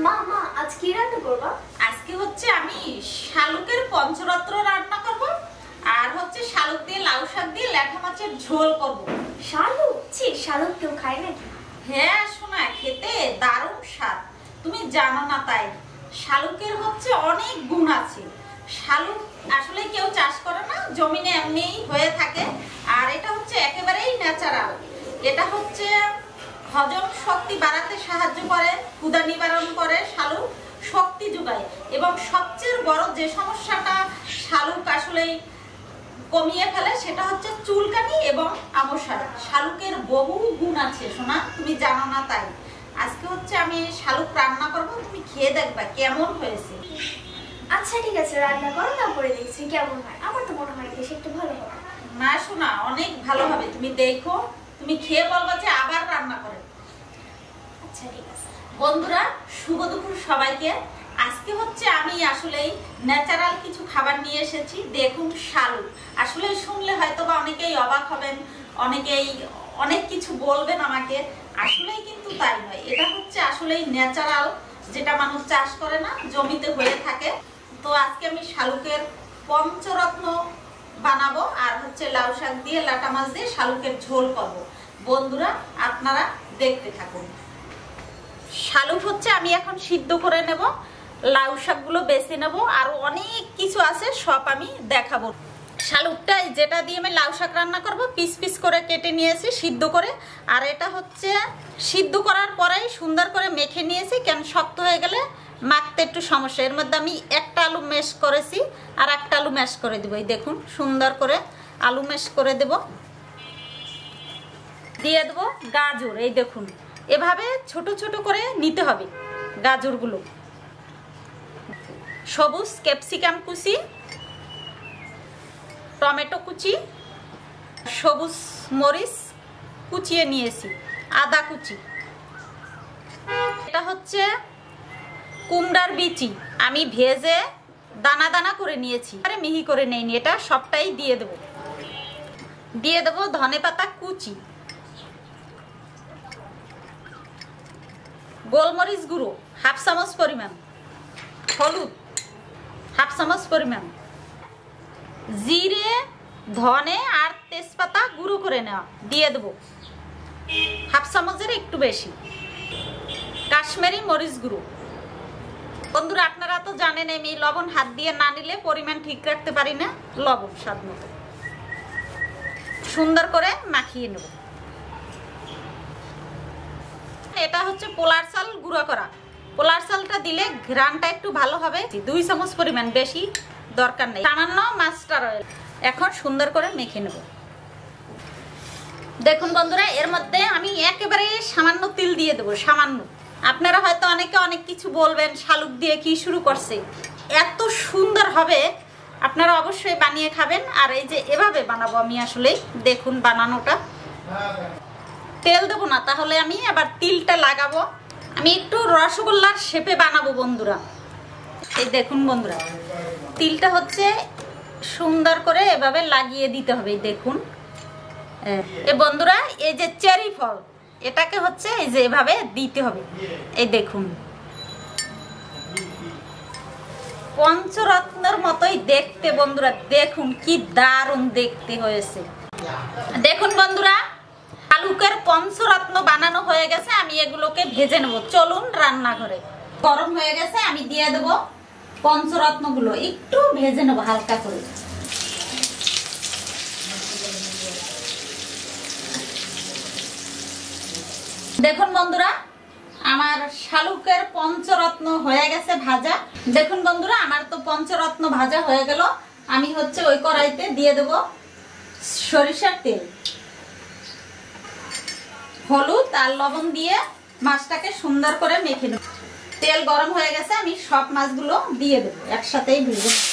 মা মা আজ কি রান্না করবা? আজকে হচ্ছে আমি শালুকের পঞ্চরত্ন রান্না করব আর হচ্ছে শালুক দিয়ে লাউ শাক দিয়ে ল্যাঠা মাছের ঝোল করব। শালুক? ছি, শালুক কেউ খায় নাকি? হ্যাঁ শোনা, খেতে দারুণ স্বাদ, তুমি জানো না তাই। শালুকের হচ্ছে অনেক গুণ আছে। শালুক আসলে কেউ চাষ করে না, জমিনে এমনিই হয়ে থাকে। আর এটা হচ্ছে একেবারেই ন্যাচারাল। এটা হচ্ছে হজম শক্তি বাড়াতে সাহায্য করে, ক্ষুধা নিবারণ করে, শালুক শক্তি যোগায়। এবং সবচেয়ে বড় যে সমস্যাটা শালুক আসলেই কমিয়ে ফেলে সেটা হচ্ছে চুলকানি এবং আমসা। শালুকের বহু গুণ আছে সোনা, তুমি জানো না তাই। আজকে হচ্ছে আমি শালুক রান্না করব, তুমি খেয়ে দেখবা কেমন হয়েছে। আচ্ছা ঠিক আছে, রান্না করো, তারপরে দেখছি কেমন হয়। আমার তো মনে হয় বেশ একটু ভালো হবে। না শোনা, অনেক ভালো হবে, তুমি দেখো, তুমি খেয়ে বলবা যে আবার রান্না করে। আচ্ছা ঠিক আছে। বন্ধুরা শুভ দুপুর সবাইকে। আজকে হচ্ছে আমি আসলেই ন্যাচারাল কিছু খাবার নিয়ে এসেছি। দেখুন শালুক, আসলে শুনলে হয়তো বা অনেকেই অবাক হবেন, অনেকেই অনেক কিছু বলবেন আমাকে, আসলেই কিন্তু তাই নয়। এটা হচ্ছে আসলেই ন্যাচারাল, যেটা মানুষ চাষ করে না, জমিতে হয়ে থাকে। তো আজকে আমি শালুকের পঞ্চরত্ন বানাবো আর হচ্ছে লাউ শাক দিয়ে লাটা মাছ দিয়ে শালুকের ঝোল করব। বন্ধুরা আপনারা দেখতে থাকুন। শালুক হচ্ছে আমি এখন সিদ্ধ করে নেব, লাউ শাকগুলো বেছে নেব, আরো অনেক কিছু আছে সব আমি দেখাবো। শালুকটা যেটা দিয়ে আমি লাউ শাক রান্না করব পিস পিস করে কেটে নিয়েছি সিদ্ধ করে। আর এটা হচ্ছে সিদ্ধ করার পরেই সুন্দর করে মেখে নিয়েছি, কেন শক্ত হয়ে গেলে মাখতে একটু সমস্যা। এর মধ্যে আমি একটা আলু ম্যাশ করেছি আর একটা আলু ম্যাশ করে দেবো। এই দেখুন সুন্দর করে আলু ম্যাশ করে দেব। দিয়ে দেবো গাজর, এই দেখুন এভাবে ছোট ছোট করে নিতে হবে গাজরগুলো। সবুজ ক্যাপসিকাম কুচি, টমেটো কুচি, সবুজ মরিচ কুচিয়ে নিয়েছি, আদা কুচি। এটা হচ্ছে কুমড়ার বিচি, আমি ভেজে দানা দানা করে নিয়েছি, আরে মিহি করে নেইনি। এটা সবটাই দিয়ে দেব। দিয়ে দেব ধনেপাতা কুচি, গোলমরিচ গুঁড়ো হাফ চামচ পরিমাণ, হলুদ হাফ চামচ পরিমাণ, জিরে ধনে আর তেজপাতা গুঁড়ো করে নেওয়া দিয়ে দেবো হাফ চামচের একটু বেশি, কাশ্মীরি মরিচ গুঁড়ো। বন্ধুরা আপনারা তো জানেন আমি লবণ হাত দিয়ে না নিলে পরিমাণ ঠিক রাখতে পারি না, লবণ স্বাদ মতো। সুন্দর করে মাখিয়ে নেব। এটা হচ্ছে পোলার চাল গুঁড়ো করা, পোলার চালটা দিলে ঘ্রাণটা একটু ভালো হবে। 2 চামচ পরিমাণ, বেশি দরকার নেই। সামান্য মাস্টার অয়েল। এখন সুন্দর করে মেখে নেব। দেখুন বন্ধুরা এর মধ্যে আমি একেবারে সামান্য তিল দিয়ে দেবো, সামান্য। আপনারা হয়তো অনেকে অনেক কিছু বলবেন, শালুক দিয়ে কি শুরু করছে। এত সুন্দর হবে, আপনারা অবশ্যই বানিয়ে খাবেন। আর এই যে এভাবে বানাবো আমি, আসলে দেখুন বানানোটা। তেল দেবো না, তাহলে আমি আবার তিলটা লাগাবো। আমি একটু রসগোল্লার শেপে বানাবো বন্ধুরা। এই দেখুন বন্ধুরা তিলটা হচ্ছে সুন্দর করে এভাবে লাগিয়ে দিতে হবে। দেখুন এই বন্ধুরা, এই যে চেরি ফল, এটাকে হচ্ছে এই যে এভাবে দিতে হবে। এই দেখুন পঞ্চরত্নের মতোই দেখতে বন্ধুরা, দেখুন কি দারুণ দেখতে হয়েছে। দেখুন বন্ধুরা শালুকের পঞ্চরত্ন বানানো হয়ে গেছে, আমি এগুলোকে ভেজে নেব। চলুন রান্নাঘরে। গরম হয়ে গেছে, আমি দিয়ে দেব পঞ্চরত্ন গুলো, একটু ভেজে নেব হালকা করে। দেখুন বন্ধুরা আমার শালুকের পঞ্চরত্ন হয়ে গেছে ভাজা। দেখুন বন্ধুরা আমার তো পঞ্চরত্ন ভাজা হয়ে গেল। আমি হচ্ছে ওই কড়াইতে দিয়ে দেব সরিষার তেল, হলুদ আর লবণ দিয়ে মাছটাকে সুন্দর করে মেখে নেব। তেল গরম হয়ে গেছে, আমি সব মাছগুলো দিয়ে দেবো একসাথেই ভেজে নেব।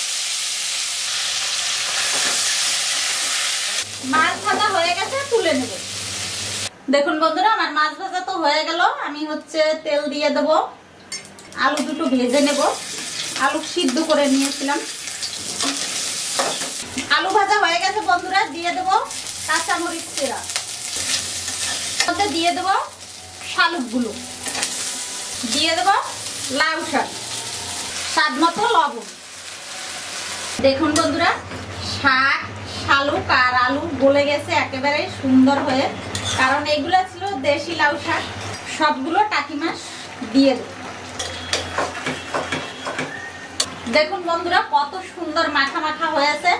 মাছ ভাজা হয়ে গেছে, তুলে নেব। দেখুন বন্ধুরা আমার মাছ ভাজা তো হয়ে গেল। আমি হচ্ছে তেল দিয়ে দেব, আলু দুটো ভেজে নেব। আলু সিদ্ধ করে নিয়েছিলাম। আলু ভাজা হয়ে গেছে বন্ধুরা, দিয়ে দেব কাঁচামরিচ চেরা, দিয়ে দেব শালুকগুলো, দিয়ে দেব লাউ শাক, স্বাদ মতো লবণ। দেখুন বন্ধুরা, শাক, শালুক আর আলু গলে গেছে একেবারে সুন্দর হয়ে, কারণ এগুলো ছিল দেশি লাউ শাক। সবগুলো টাকি মাছ দিয়ে দেব। দেখুন বন্ধুরা, কত সুন্দর মাখা মাখা হয়েছে।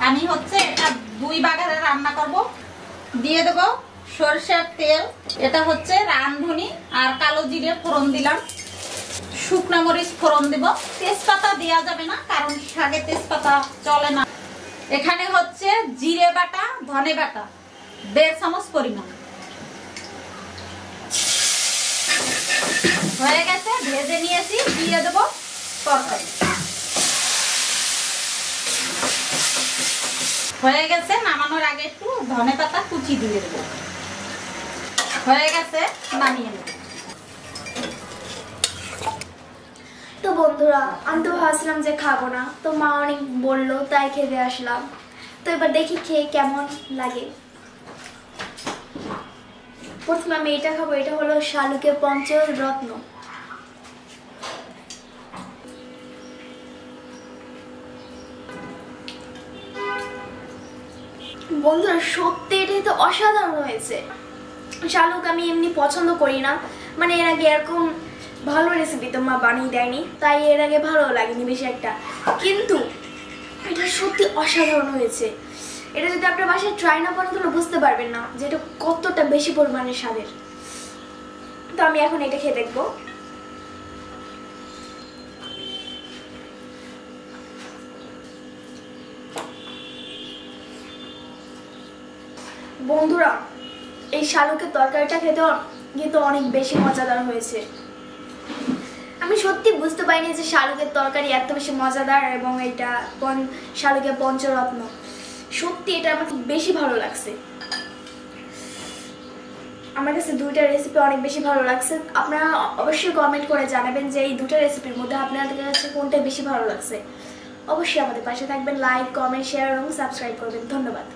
আমি হচ্ছে এটা 2 বাগারে রান্না করব। দিয়ে দেব সরষের তেল, এটা হচ্ছে রাঁধুনি আর কালো জিরে ফোড়ন দিলাম, শুকনো মরিচ ফোড়ন দেব। তেজপাতা দেওয়া যাবে না, কারণ শাকে তেজপাতা চলে না। এখানে হচ্ছে জিরে বাটা, ধনে বাটা 1.5 চামচ পরিমাণ হয়ে গেছে, ভেজে নিয়েছি। দিয়ে দেব তরকারি। হয়ে গেছে, নামানোর আগে একটু ধনে পাতা কুচি দিয়ে দেব। হয়ে গেছে, নামিয়ে নেব। তো বন্ধুরা, আমি তো ভাবছিলাম যে খাবো না, তো মা অনেক বললো তাই খেতে আসলাম। তো এবার দেখি খেয়ে কেমন লাগে। প্রথমে আমি এটা খাবো, এটা হলো শালুকের পঞ্চরত্ন। বন্ধুরা সত্যি এটাই তো অসাধারণ হয়েছে। শালুক আমি এমনি পছন্দ করি না, মানে এর আগে এরকম ভালো রেসিপি তো মা বানিয়ে দেয়নি, তাই এর আগে ভালো লাগেনি বেশি একটা, কিন্তু এটা সত্যি অসাধারণ হয়েছে। এটা যদি আপনার বাসায় ট্রাই না করেন তাহলে বুঝতে পারবেন না যে এটা কতটা বেশি পরিমাণে স্বাদের। তো আমি এখন এটা খেয়ে দেখবো। বন্ধুরা, এই শালুকের তরকারিটা খেতে কিন্তু অনেক বেশি মজাদার হয়েছে। আমি সত্যি বুঝতে পারিনি যে শালুকের তরকারি এত বেশি মজাদার, এবং এটা শালুকের পঞ্চরত্ন। সত্যি এটা আমার বেশি ভালো লাগছে। আমার কাছে 2টা রেসিপি অনেক বেশি ভালো লাগছে। আপনারা অবশ্যই কমেন্ট করে জানাবেন যে এই 2টা রেসিপির মধ্যে আপনাদের কাছে কোনটা বেশি ভালো লাগছে। অবশ্যই আমাদের পাশে থাকবেন, লাইক, কমেন্ট, শেয়ার এবং সাবস্ক্রাইব করবেন। ধন্যবাদ।